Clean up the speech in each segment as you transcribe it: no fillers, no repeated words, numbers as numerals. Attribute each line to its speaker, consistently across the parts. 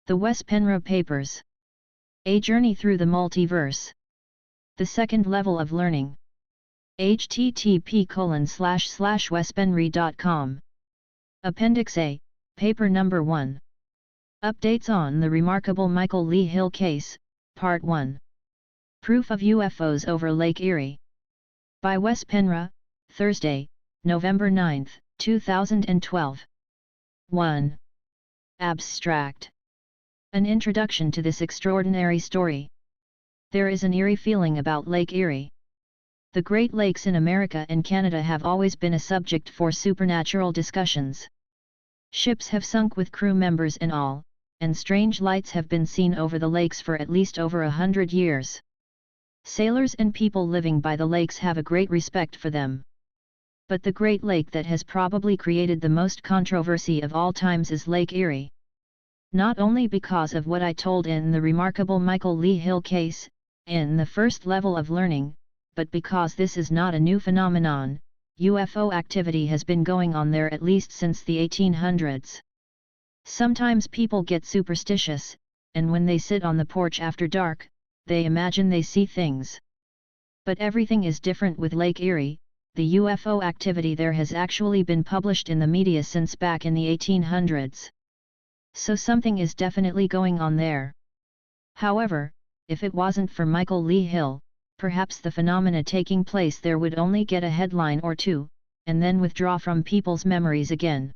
Speaker 1: The Wes Penre Papers. A Journey Through the Multiverse. The Second Level of Learning. http://wespenre.com. Appendix A, Paper Number 1. Updates on the remarkable Michael Lee Hill case, Part 1. Proof of UFOs over Lake Erie. By Wes Penre, Thursday, November 9, 2012. 1. Abstract. An introduction to this extraordinary story. There is an eerie feeling about Lake Erie. The Great Lakes in America and Canada have always been a subject for supernatural discussions. Ships have sunk with crew members and all, and strange lights have been seen over the lakes for at least over 100 years. Sailors and people living by the lakes have a great respect for them. But the Great Lake that has probably created the most controversy of all times is Lake Erie. Not only because of what I told in the remarkable Michael Lee Hill case, in the first level of learning, but because this is not a new phenomenon. UFO activity has been going on there at least since the 1800s. Sometimes people get superstitious, and when they sit on the porch after dark, they imagine they see things. But everything is different with Lake Erie. The UFO activity there has actually been published in the media since back in the 1800s. So something is definitely going on there. However, if it wasn't for Michael Lee Hill, perhaps the phenomena taking place there would only get a headline or two, and then withdraw from people's memories again.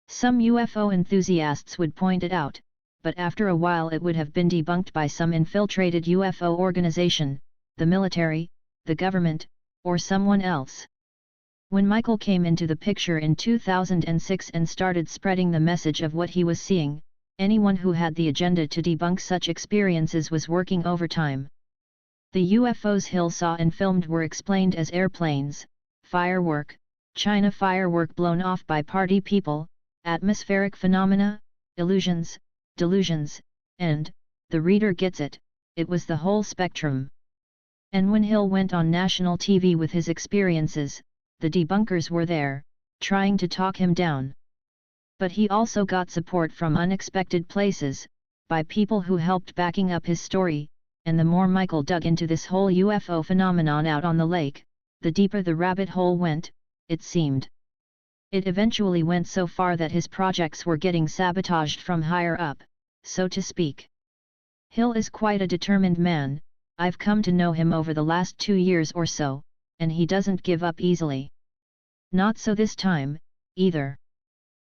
Speaker 1: Some UFO enthusiasts would point it out, but after a while it would have been debunked by some infiltrated UFO organization, the military, the government, or someone else. When Michael came into the picture in 2006 and started spreading the message of what he was seeing, anyone who had the agenda to debunk such experiences was working overtime. The UFOs Hill saw and filmed were explained as airplanes, firework, China firework blown off by party people, atmospheric phenomena, illusions, delusions, and, the reader gets it, it was the whole spectrum. And when Hill went on national TV with his experiences, the debunkers were there, trying to talk him down. But he also got support from unexpected places, by people who helped backing up his story, and the more Michael dug into this whole UFO phenomenon out on the lake, the deeper the rabbit hole went, it seemed. It eventually went so far that his projects were getting sabotaged from higher up, so to speak. Hill is quite a determined man. I've come to know him over the last 2 years or so, and he doesn't give up easily. Not so this time, either.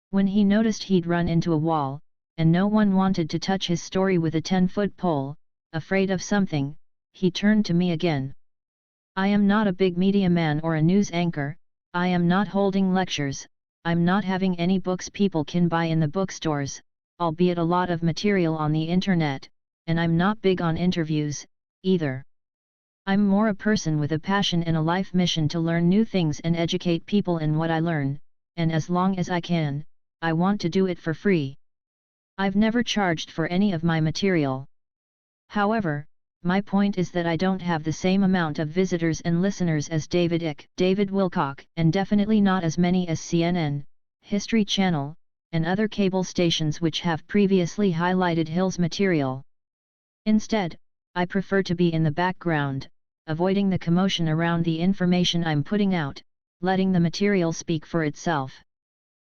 Speaker 1: When he noticed he'd run into a wall, and no one wanted to touch his story with a 10-foot pole, afraid of something, he turned to me again. I am not a big media man or a news anchor, I am not holding lectures, I'm not having any books people can buy in the bookstores, albeit a lot of material on the internet, and I'm not big on interviews, either. I'm more a person with a passion and a life mission to learn new things and educate people in what I learn, and as long as I can, I want to do it for free. I've never charged for any of my material. However, my point is that I don't have the same amount of visitors and listeners as David Icke, David Wilcock, and definitely not as many as CNN, History Channel, and other cable stations which have previously highlighted Hill's material. Instead, I prefer to be in the background, avoiding the commotion around the information I'm putting out, letting the material speak for itself.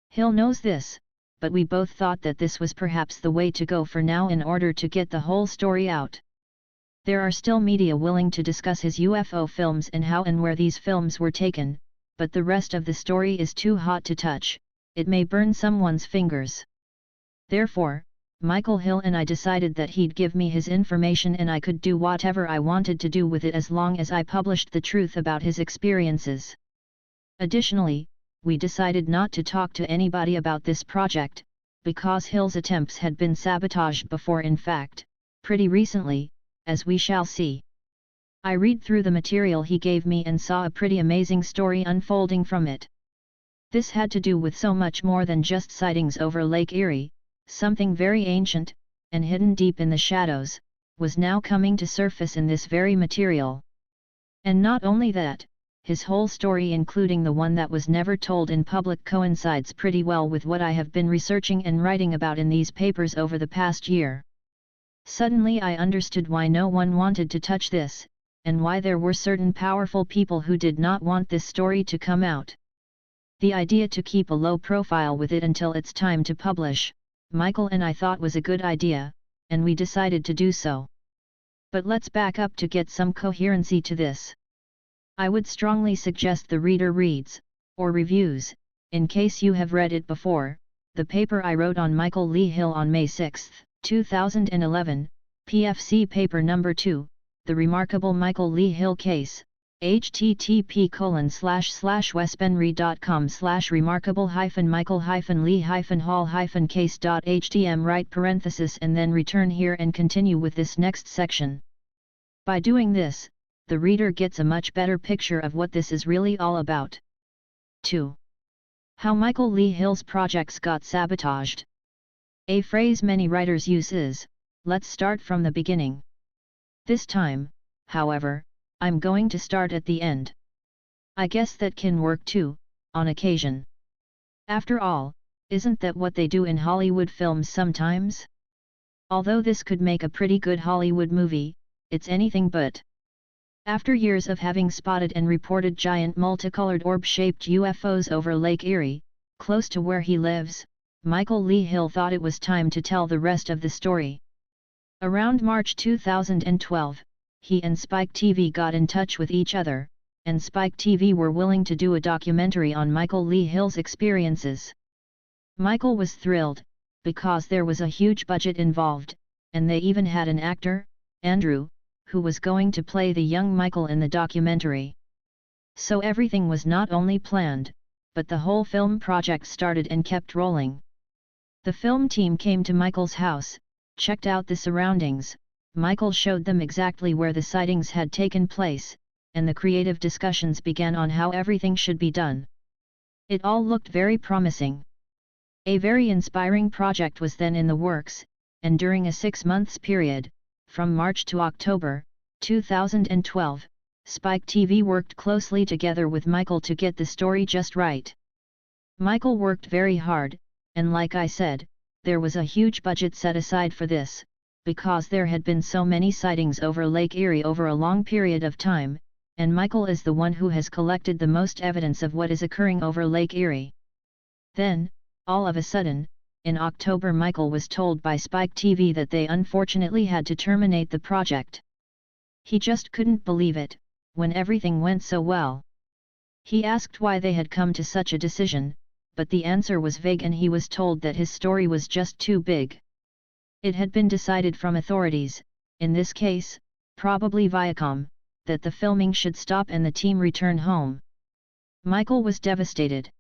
Speaker 1: Hill knows this, but we both thought that this was perhaps the way to go for now in order to get the whole story out. There are still media willing to discuss his UFO films and how and where these films were taken, but the rest of the story is too hot to touch, it may burn someone's fingers. Therefore, Michael Hill and I decided that he'd give me his information and I could do whatever I wanted to do with it as long as I published the truth about his experiences. Additionally, we decided not to talk to anybody about this project, because Hill's attempts had been sabotaged before, in fact, pretty recently, as we shall see. I read through the material he gave me and saw a pretty amazing story unfolding from it. This had to do with so much more than just sightings over Lake Erie. Something very ancient, and hidden deep in the shadows, was now coming to surface in this very material. And not only that, his whole story including the one that was never told in public coincides pretty well with what I have been researching and writing about in these papers over the past year. Suddenly I understood why no one wanted to touch this, and why there were certain powerful people who did not want this story to come out. The idea to keep a low profile with it until it's time to publish, Michael and I thought was a good idea, and we decided to do so. But let's back up to get some coherency to this. I would strongly suggest the reader reads, or reviews, in case you have read it before, the paper I wrote on Michael Lee Hill on May 6, 2011, PFC paper number 2, The Remarkable Michael Lee Hill Case, http://westbenry.com/remarkable-michael-lee-hall-case.htm right parenthesis and then return here and continue with this next section. By doing this, the reader gets a much better picture of what this is really all about. 2. How Michael Lee Hill's projects got sabotaged. A phrase many writers use is, let's start from the beginning. This time, however, I'm going to start at the end. I guess that can work too, on occasion. After all, isn't that what they do in Hollywood films sometimes? Although this could make a pretty good Hollywood movie, it's anything but. After years of having spotted and reported giant multicolored orb-shaped UFOs over Lake Erie, close to where he lives, Michael Lee Hill thought it was time to tell the rest of the story. Around March 2012, he and Spike TV got in touch with each other, and Spike TV were willing to do a documentary on Michael Lee Hill's experiences. Michael was thrilled, because there was a huge budget involved, and they even had an actor, Andrew, who was going to play the young Michael in the documentary. So everything was not only planned, but the whole film project started and kept rolling. The film team came to Michael's house, checked out the surroundings, Michael showed them exactly where the sightings had taken place, and the creative discussions began on how everything should be done. It all looked very promising. A very inspiring project was then in the works, and during a 6 months period, from March to October 2012, Spike TV worked closely together with Michael to get the story just right. Michael worked very hard, and like I said, there was a huge budget set aside for this, because there had been so many sightings over Lake Erie over a long period of time, and Michael is the one who has collected the most evidence of what is occurring over Lake Erie. Then, all of a sudden, in October Michael was told by Spike TV that they unfortunately had to terminate the project. He just couldn't believe it, when everything went so well. He asked why they had come to such a decision, but the answer was vague and he was told that his story was just too big. It had been decided from authorities, in this case, probably Viacom, that the filming should stop and the team return home. Michael was devastated.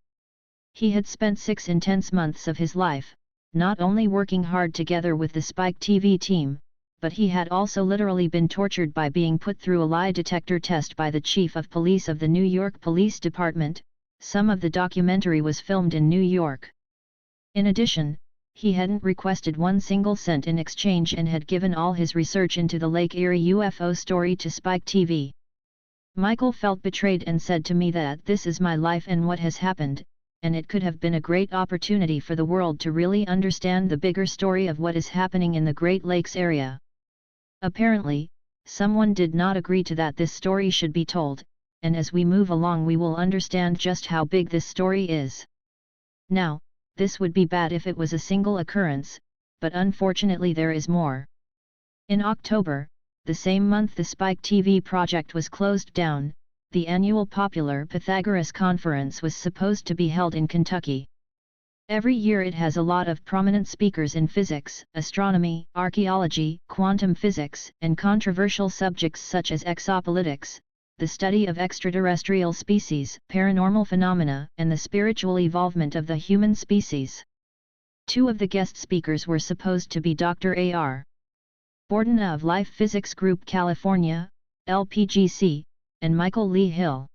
Speaker 1: He had spent 6 intense months of his life, not only working hard together with the Spike TV team, but he had also literally been tortured by being put through a lie detector test by the chief of police of the New York Police Department. Some of the documentary was filmed in New York. In addition, he hadn't requested 1 single cent in exchange and had given all his research into the Lake Erie UFO story to Spike TV. Michael felt betrayed and said to me that this is my life and what has happened, and it could have been a great opportunity for the world to really understand the bigger story of what is happening in the Great Lakes area. Apparently, someone did not agree to that this story should be told, and as we move along we will understand just how big this story is. Now, this would be bad if it was a single occurrence, but unfortunately there is more. In October, the same month the Spike TV project was closed down, the annual popular Pythagoras conference was supposed to be held in Kentucky. Every year it has a lot of prominent speakers in physics, astronomy, archaeology, quantum physics, and controversial subjects such as exopolitics, the study of extraterrestrial species, paranormal phenomena, and the spiritual evolvement of the human species. 2 of the guest speakers were supposed to be Dr. A.R. Borden of Life Physics Group California, LPGC, and Michael Lee Hill.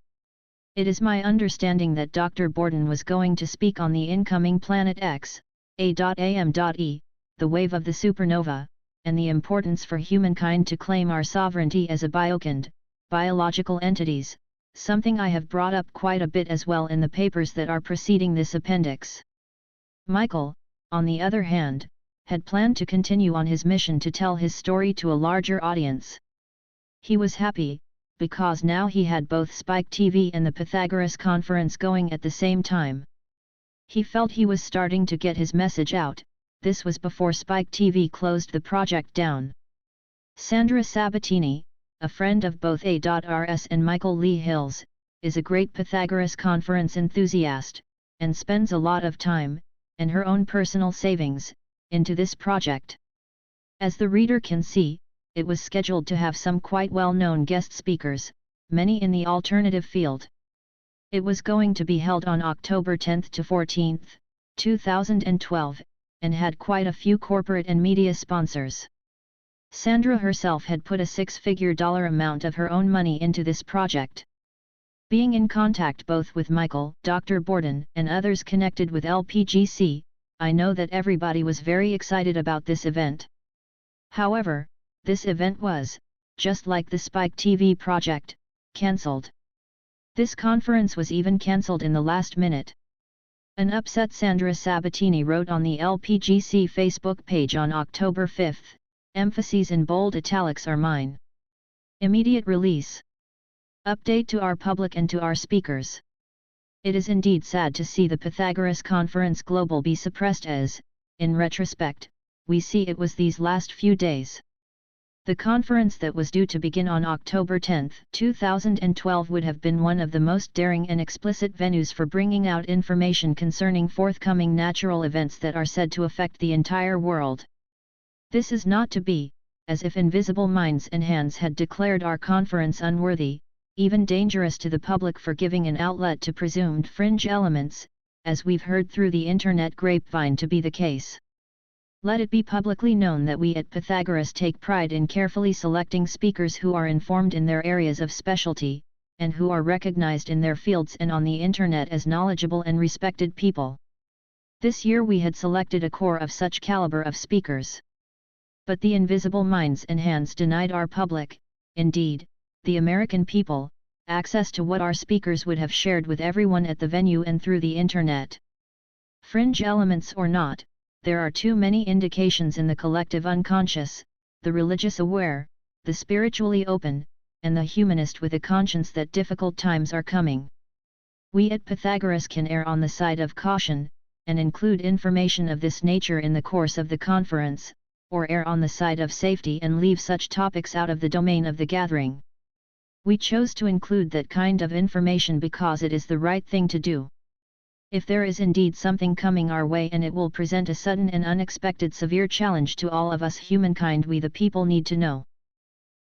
Speaker 1: It is my understanding that Dr. Borden was going to speak on the incoming Planet X, A.M.E, the wave of the supernova, and the importance for humankind to claim our sovereignty as a biokind, biological entities, something I have brought up quite a bit as well in the papers that are preceding this appendix. Michael, on the other hand, had planned to continue on his mission to tell his story to a larger audience. He was happy, because now he had both Spike TV and the Pythagoras conference going at the same time. He felt he was starting to get his message out. This was before Spike TV closed the project down. Sandra Sabatini, a friend of both A.R.S. and Michael Lee Hills, is a great Pythagoras conference enthusiast, and spends a lot of time, and her own personal savings, into this project. As the reader can see, it was scheduled to have some quite well-known guest speakers, many in the alternative field. It was going to be held on October 10 to 14, 2012, and had quite a few corporate and media sponsors. Sandra herself had put a six-figure dollar amount of her own money into this project. Being in contact both with Michael, Dr. Borden, and others connected with LPGC, I know that everybody was very excited about this event. However, this event was, just like the Spike TV project, cancelled. This conference was even cancelled in the last minute. An upset Sandra Sabatini wrote on the LPGC Facebook page on October 5, emphases in bold italics are mine. Immediate release. Update to our public and to our speakers. It is indeed sad to see the Pythagoras Conference Global be suppressed as, in retrospect, we see it was these last few days. The conference that was due to begin on October 10, 2012 would have been one of the most daring and explicit venues for bringing out information concerning forthcoming natural events that are said to affect the entire world. This is not to be, as if invisible minds and hands had declared our conference unworthy, even dangerous to the public for giving an outlet to presumed fringe elements, as we've heard through the internet grapevine to be the case. Let it be publicly known that we at Pythagoras take pride in carefully selecting speakers who are informed in their areas of specialty, and who are recognized in their fields and on the internet as knowledgeable and respected people. This year we had selected a core of such caliber of speakers. But the invisible minds and hands denied our public, indeed, the American people, access to what our speakers would have shared with everyone at the venue and through the internet. Fringe elements or not, there are too many indications in the collective unconscious, the religious aware, the spiritually open, and the humanist with a conscience that difficult times are coming. We at Pythagoras can err on the side of caution, and include information of this nature in the course of the conference, or err on the side of safety and leave such topics out of the domain of the gathering. We chose to include that kind of information because it is the right thing to do. If there is indeed something coming our way and it will present a sudden and unexpected severe challenge to all of us humankind, we the people need to know.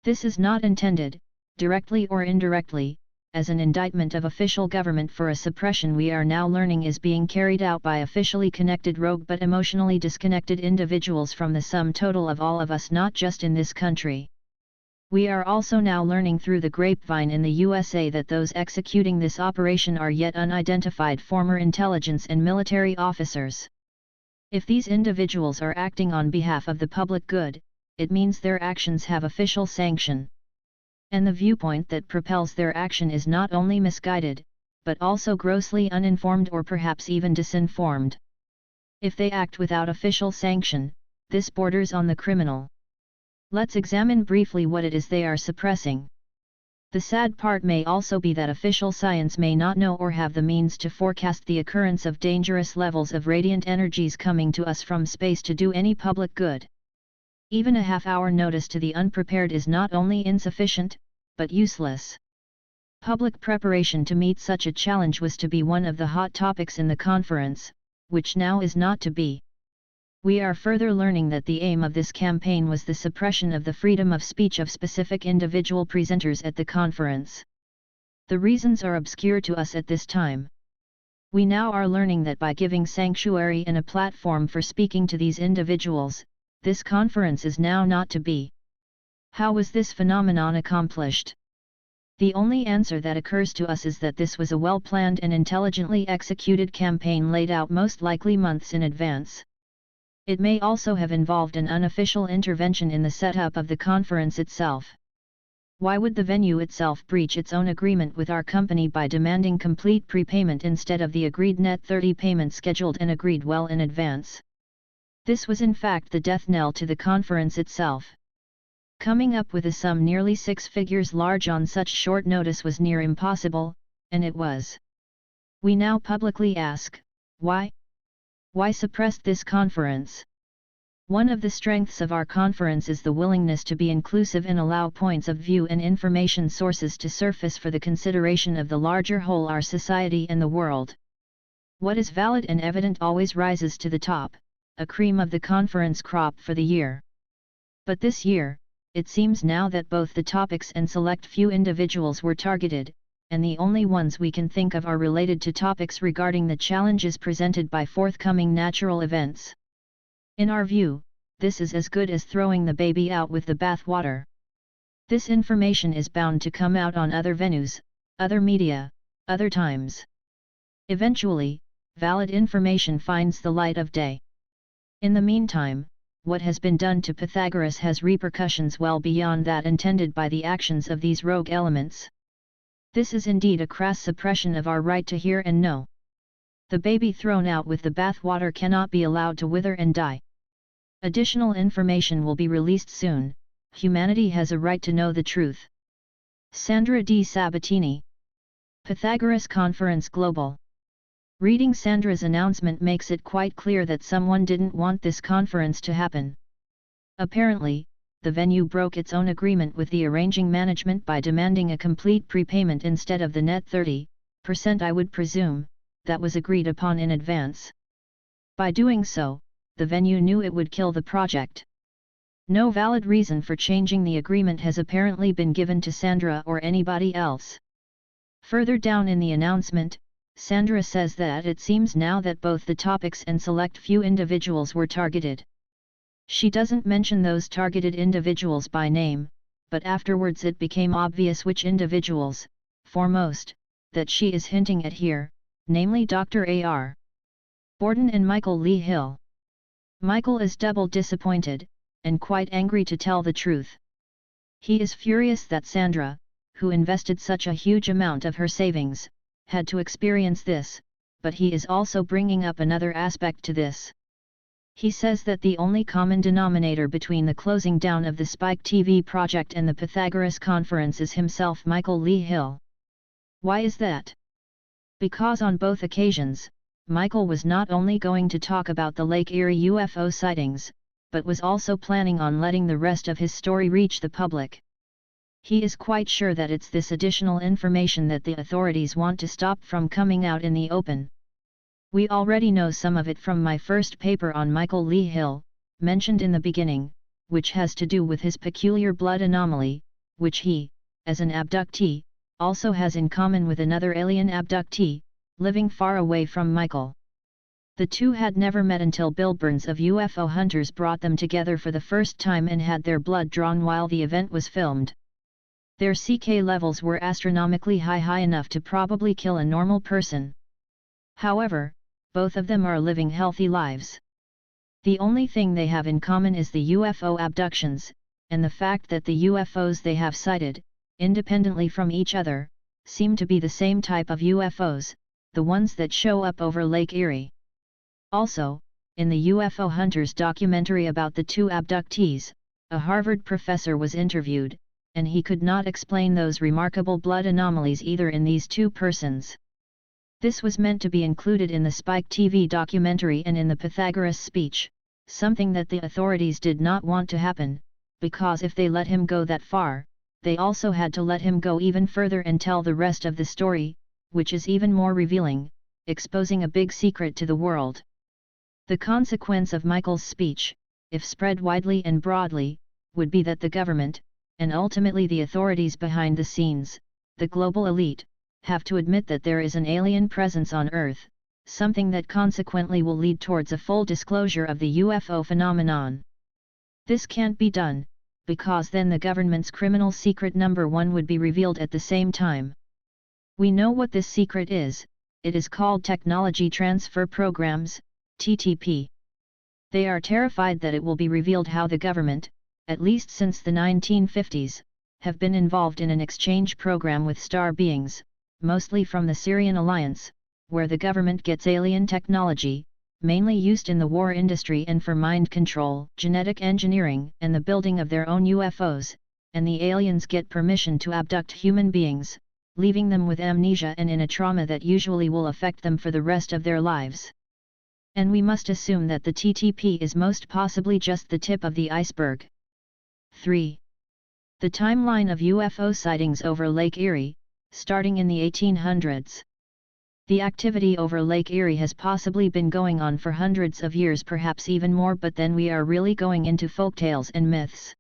Speaker 1: This is not intended, directly or indirectly, as an indictment of official government for a suppression we are now learning is being carried out by officially connected rogue but emotionally disconnected individuals from the sum total of all of us, not just in this country. We are also now learning through the grapevine in the USA that those executing this operation are yet unidentified former intelligence and military officers. If these individuals are acting on behalf of the public good, it means their actions have official sanction. And the viewpoint that propels their action is not only misguided, but also grossly uninformed or perhaps even disinformed. If they act without official sanction, this borders on the criminal. Let's examine briefly what it is they are suppressing. The sad part may also be that official science may not know or have the means to forecast the occurrence of dangerous levels of radiant energies coming to us from space to do any public good. Even a half-hour notice to the unprepared is not only insufficient, but useless. Public preparation to meet such a challenge was to be one of the hot topics in the conference, which now is not to be. We are further learning that the aim of this campaign was the suppression of the freedom of speech of specific individual presenters at the conference. The reasons are obscure to us at this time. We now are learning that by giving sanctuary and a platform for speaking to these individuals, this conference is now not to be. How was this phenomenon accomplished? The only answer that occurs to us is that this was a well-planned and intelligently executed campaign laid out most likely months in advance. It may also have involved an unofficial intervention in the setup of the conference itself. Why would the venue itself breach its own agreement with our company by demanding complete prepayment instead of the agreed net 30 payment scheduled and agreed well in advance? This was in fact the death knell to the conference itself. Coming up with a sum nearly 6 figures large on such short notice was near impossible, and it was. We now publicly ask, why? Why suppress this conference? One of the strengths of our conference is the willingness to be inclusive and allow points of view and information sources to surface for the consideration of the larger whole, our society and the world. What is valid and evident always rises to the top, a cream of the conference crop for the year. But this year, it seems now that both the topics and select few individuals were targeted, and the only ones we can think of are related to topics regarding the challenges presented by forthcoming natural events. In our view, this is as good as throwing the baby out with the bathwater. This information is bound to come out on other venues, other media, other times. Eventually, valid information finds the light of day. In the meantime, what has been done to Pythagoras has repercussions well beyond that intended by the actions of these rogue elements. This is indeed a crass suppression of our right to hear and know. The baby thrown out with the bathwater cannot be allowed to wither and die. Additional information will be released soon. Humanity has a right to know the truth. Sandra D. Sabatini. Pythagoras Conference Global. Reading Sandra's announcement makes it quite clear that someone didn't want this conference to happen. Apparently, the venue broke its own agreement with the arranging management by demanding a complete prepayment instead of the net 30%, I would presume, that was agreed upon in advance. By doing so, the venue knew it would kill the project. No valid reason for changing the agreement has apparently been given to Sandra or anybody else. Further down in the announcement, Sandra says that it seems now that both the topics and select few individuals were targeted. She doesn't mention those targeted individuals by name, but afterwards it became obvious which individuals, foremost, that she is hinting at here, namely Dr. A.R. Borden and Michael Lee Hill. Michael is double disappointed, and quite angry to tell the truth. He is furious that Sandra, who invested such a huge amount of her savings, had to experience this, but he is also bringing up another aspect to this. He says that the only common denominator between the closing down of the Spike TV project and the Pythagoras conference is himself, Michael Lee Hill. Why is that? Because on both occasions, Michael was not only going to talk about the Lake Erie UFO sightings, but was also planning on letting the rest of his story reach the public. He is quite sure that it's this additional information that the authorities want to stop from coming out in the open. We already know some of it from my first paper on Michael Lee Hill, mentioned in the beginning, which has to do with his peculiar blood anomaly, which he, as an abductee, also has in common with another alien abductee, living far away from Michael. The two had never met until Bill Burns of UFO Hunters brought them together for the first time and had their blood drawn while the event was filmed. Their CK levels were astronomically high enough to probably kill a normal person. However, both of them are living healthy lives. The only thing they have in common is the UFO abductions, and the fact that the UFOs they have sighted, independently from each other, seem to be the same type of UFOs, the ones that show up over Lake Erie. Also, in the UFO Hunters documentary about the two abductees, a Harvard professor was interviewed, and he could not explain those remarkable blood anomalies either in these two persons. This was meant to be included in the Spike TV documentary and in the Pythagoras speech, something that the authorities did not want to happen, because if they let him go that far, they also had to let him go even further and tell the rest of the story, which is even more revealing, exposing a big secret to the world. The consequence of Michael's speech, if spread widely and broadly, would be that the government, and ultimately the authorities behind the scenes, the global elite, have to admit that there is an alien presence on Earth, something that consequently will lead towards a full disclosure of the UFO phenomenon. This can't be done, because then the government's criminal secret number one would be revealed at the same time. We know what this secret is, it is called Technology Transfer Programs, TTP. They are terrified that it will be revealed how the government, at least since the 1950s, have been involved in an exchange program with star beings, mostly from the Syrian alliance, where the government gets alien technology, mainly used in the war industry and for mind control, genetic engineering, and the building of their own UFOs, and the aliens get permission to abduct human beings, leaving them with amnesia and in a trauma that usually will affect them for the rest of their lives. And we must assume that the TTP is most possibly just the tip of the iceberg. 3. The timeline of UFO sightings over Lake Erie, starting in the 1800s. The activity over Lake Erie has possibly been going on for hundreds of years, perhaps even more, but then we are really going into folktales and myths.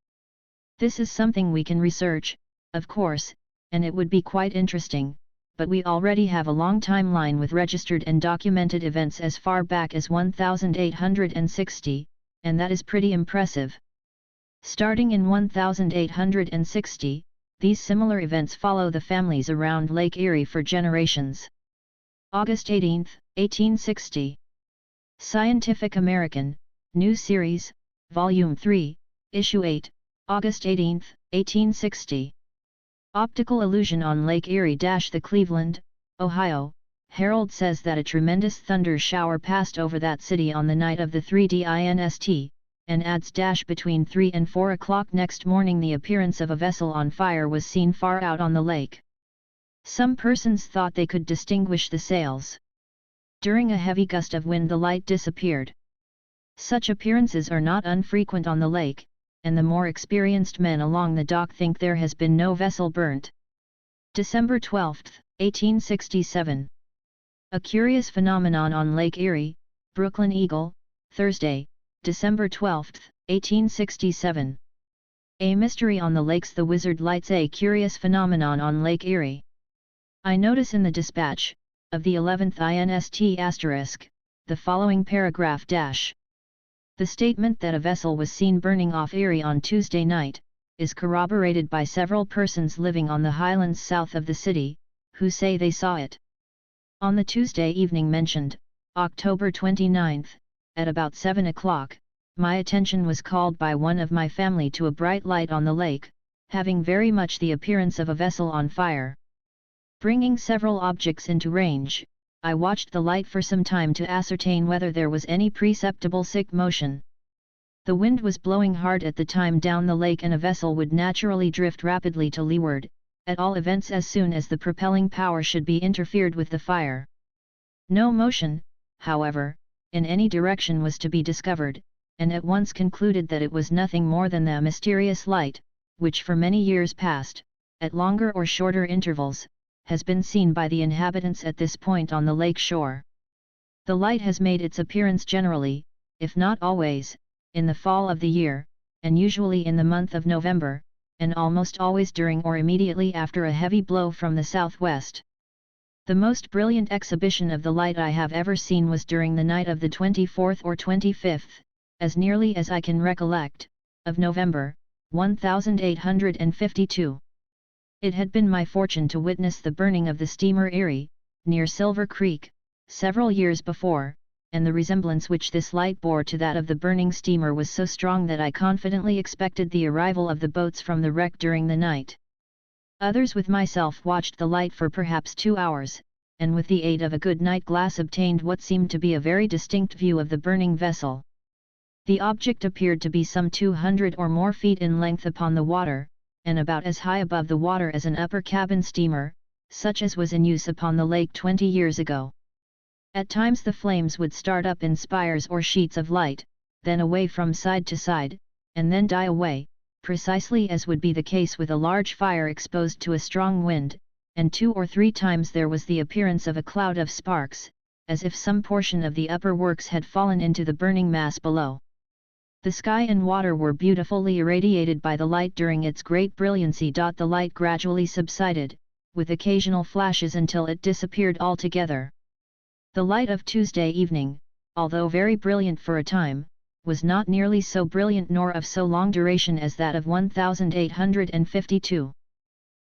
Speaker 1: This is something we can research, of course, and it would be quite interesting, but we already have a long timeline with registered and documented events as far back as 1860, and that is pretty impressive. Starting in 1860, these similar events follow the families around Lake Erie for generations. August 18, 1860. Scientific American, New Series, Volume 3, Issue 8, August 18, 1860. Optical illusion on Lake Erie. The Cleveland, Ohio, Herald says that a tremendous thunder shower passed over that city on the night of the 3DINST, and adds between 3 and 4 o'clock next morning the appearance of a vessel on fire was seen far out on the lake. Some persons thought they could distinguish the sails. During a heavy gust of wind the light disappeared. Such appearances are not unfrequent on the lake, and the more experienced men along the dock think there has been no vessel burnt. December 12, 1867. A curious phenomenon on Lake Erie, Brooklyn Eagle, Thursday, December 12, 1867. A mystery on the lakes. The Wizard lights. A curious phenomenon on Lake Erie. I notice in the dispatch, of the 11th INST*, the following paragraph The statement that a vessel was seen burning off Erie on Tuesday night, is corroborated by several persons living on the highlands south of the city, who say they saw it. On the Tuesday evening mentioned, October 29, at about 7 o'clock, my attention was called by one of my family to a bright light on the lake, having very much the appearance of a vessel on fire. Bringing several objects into range, I watched the light for some time to ascertain whether there was any perceptible motion. The wind was blowing hard at the time down the lake, and a vessel would naturally drift rapidly to leeward, at all events as soon as the propelling power should be interfered with the fire. No motion, however, in any direction was to be discovered, and at once concluded that it was nothing more than the mysterious light, which for many years past, at longer or shorter intervals, has been seen by the inhabitants at this point on the lake shore. The light has made its appearance generally, if not always, in the fall of the year, and usually in the month of November, and almost always during or immediately after a heavy blow from the southwest. The most brilliant exhibition of the light I have ever seen was during the night of the 24th or 25th, as nearly as I can recollect, of November, 1852. It had been my fortune to witness the burning of the steamer Erie, near Silver Creek, several years before, and the resemblance which this light bore to that of the burning steamer was so strong that I confidently expected the arrival of the boats from the wreck during the night. Others with myself watched the light for perhaps 2 hours, and with the aid of a good night glass obtained what seemed to be a very distinct view of the burning vessel. The object appeared to be some 200 or more feet in length upon the water, and about as high above the water as an upper cabin steamer, such as was in use upon the lake 20 years ago. At times the flames would start up in spires or sheets of light, then away from side to side, and then die away, precisely as would be the case with a large fire exposed to a strong wind, and 2 or 3 times there was the appearance of a cloud of sparks, as if some portion of the upper works had fallen into the burning mass below. The sky and water were beautifully irradiated by the light during its great brilliancy. The light gradually subsided, with occasional flashes until it disappeared altogether. The light of Tuesday evening, although very brilliant for a time, was not nearly so brilliant nor of so long duration as that of 1852.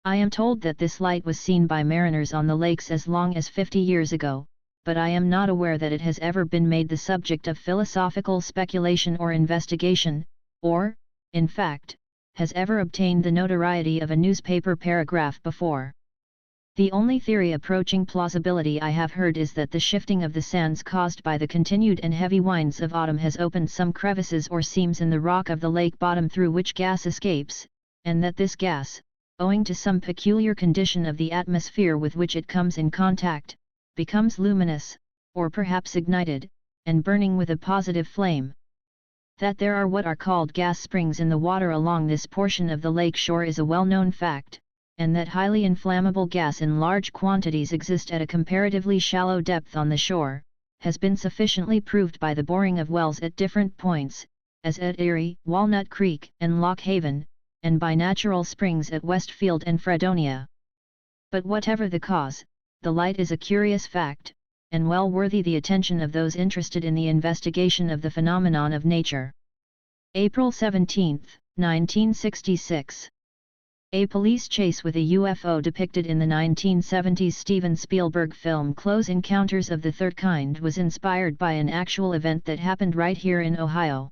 Speaker 1: I am told that this light was seen by mariners on the lakes as long as 50 years ago, but I am not aware that it has ever been made the subject of philosophical speculation or investigation, or, in fact, has ever obtained the notoriety of a newspaper paragraph before. The only theory approaching plausibility I have heard is that the shifting of the sands caused by the continued and heavy winds of autumn has opened some crevices or seams in the rock of the lake bottom through which gas escapes, and that this gas, owing to some peculiar condition of the atmosphere with which it comes in contact, becomes luminous, or perhaps ignited, and burning with a positive flame. That there are what are called gas springs in the water along this portion of the lake shore is a well-known fact, and that highly inflammable gas in large quantities exist at a comparatively shallow depth on the shore, has been sufficiently proved by the boring of wells at different points, as at Erie, Walnut Creek, and Lock Haven, and by natural springs at Westfield and Fredonia. But whatever the cause, the light is a curious fact, and well worthy the attention of those interested in the investigation of the phenomenon of nature. April 17, 1966. A police chase with a UFO depicted in the 1970s Steven Spielberg film Close Encounters of the Third Kind was inspired by an actual event that happened right here in Ohio.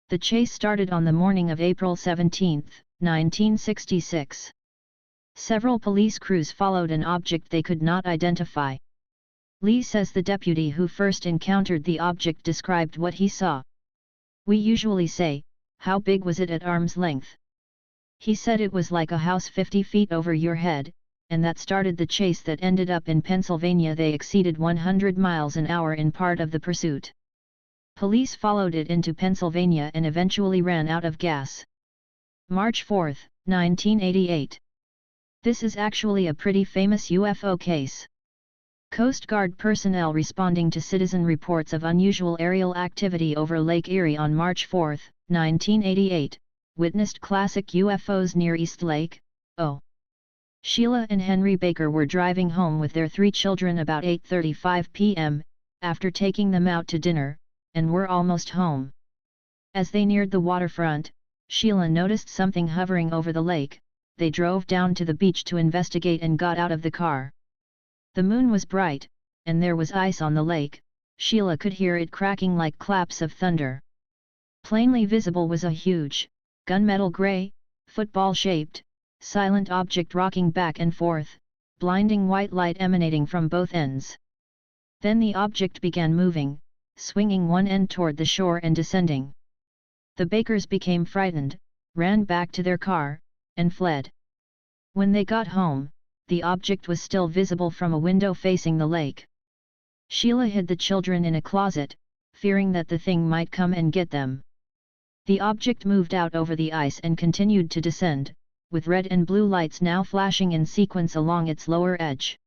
Speaker 1: The chase started on the morning of April 17, 1966. Several police crews followed an object they could not identify. Lee says the deputy who first encountered the object described what he saw. "We usually say, 'How big was it at arm's length?' He said it was like a house 50 feet over your head, and that started the chase that ended up in Pennsylvania. They exceeded 100 miles an hour in part of the pursuit. Police followed it into Pennsylvania and eventually ran out of gas." March 4, 1988. This is actually a pretty famous UFO case. Coast Guard personnel responding to citizen reports of unusual aerial activity over Lake Erie on March 4, 1988. Witnessed classic UFOs near East Lake, O. Sheila and Henry Baker were driving home with their 3 children about 8:35 p.m., after taking them out to dinner, and were almost home. As they neared the waterfront, Sheila noticed something hovering over the lake. They drove down to the beach to investigate and got out of the car. The moon was bright, and there was ice on the lake. Sheila could hear it cracking like claps of thunder. Plainly visible was a huge, gunmetal gray, football-shaped, silent object rocking back and forth, blinding white light emanating from both ends. Then the object began moving, swinging one end toward the shore and descending. The Bakers became frightened, ran back to their car, and fled. When they got home, the object was still visible from a window facing the lake. Sheila hid the children in a closet, fearing that the thing might come and get them. The object moved out over the ice and continued to descend, with red and blue lights now flashing in sequence along its lower edge.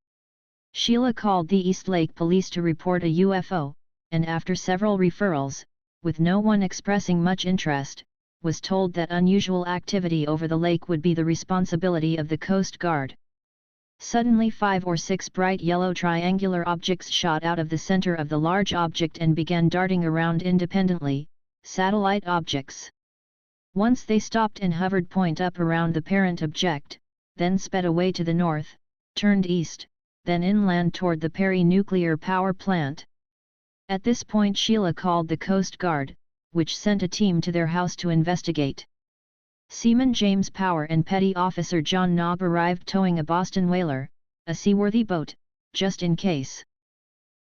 Speaker 1: Sheila called the East Lake Police to report a UFO, and after several referrals, with no one expressing much interest, was told that unusual activity over the lake would be the responsibility of the Coast Guard. Suddenly 5 or 6 bright yellow triangular objects shot out of the center of the large object and began darting around independently, satellite objects. Once they stopped and hovered point up around the parent object, then sped away to the north, turned east, then inland toward the Perry nuclear power plant. At this point Sheila called the Coast Guard, which sent a team to their house to investigate. Seaman James Power and Petty Officer John Knob arrived towing a Boston whaler, a seaworthy boat, just in case.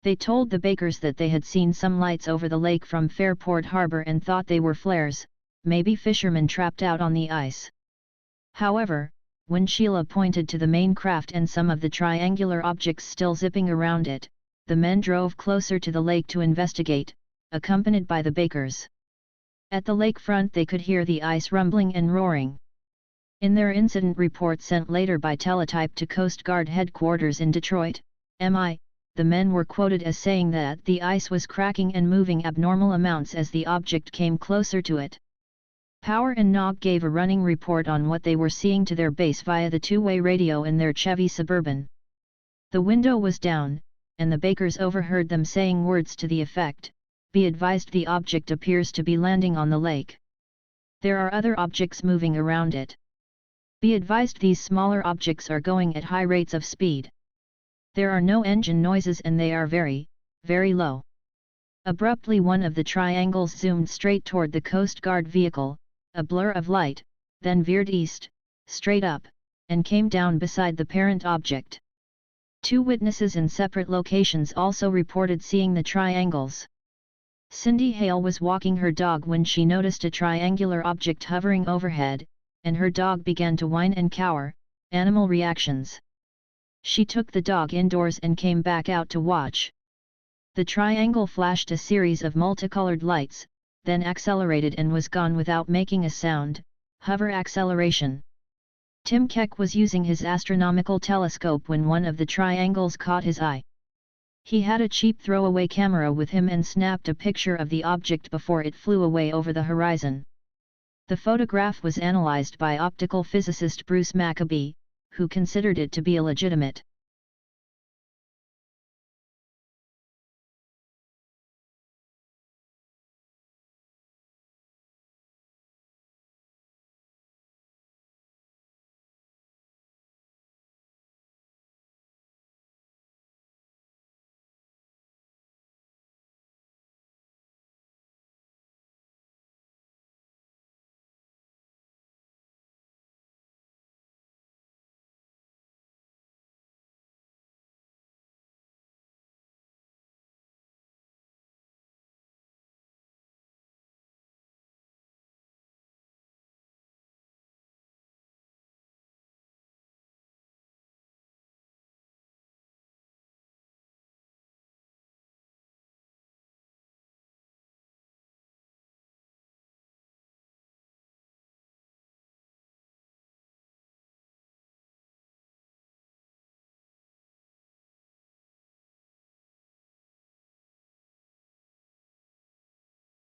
Speaker 1: They told the Bakers that they had seen some lights over the lake from Fairport Harbor and thought they were flares, maybe fishermen trapped out on the ice. However, when Sheila pointed to the main craft and some of the triangular objects still zipping around it, the men drove closer to the lake to investigate, accompanied by the Bakers. At the lakefront they could hear the ice rumbling and roaring. In their incident report sent later by teletype to Coast Guard headquarters in Detroit, MI, the men were quoted as saying that the ice was cracking and moving abnormal amounts as the object came closer to it. Power and Knob gave a running report on what they were seeing to their base via the two-way radio in their Chevy Suburban. The window was down, and the Bakers overheard them saying words to the effect, "Be advised, the object appears to be landing on the lake. There are other objects moving around it. Be advised, these smaller objects are going at high rates of speed. There are no engine noises and they are very, very low." Abruptly one of the triangles zoomed straight toward the Coast Guard vehicle, a blur of light, then veered east, straight up, and came down beside the parent object. 2 witnesses in separate locations also reported seeing the triangles. Cindy Hale was walking her dog when she noticed a triangular object hovering overhead, and her dog began to whine and cower, animal reactions. She took the dog indoors and came back out to watch. The triangle flashed a series of multicolored lights, then accelerated and was gone without making a sound, hover acceleration. Tim Keck was using his astronomical telescope when one of the triangles caught his eye. He had a cheap throwaway camera with him and snapped a picture of the object before it flew away over the horizon. The photograph was analyzed by optical physicist Bruce Maccabee, who considered it to be illegitimate.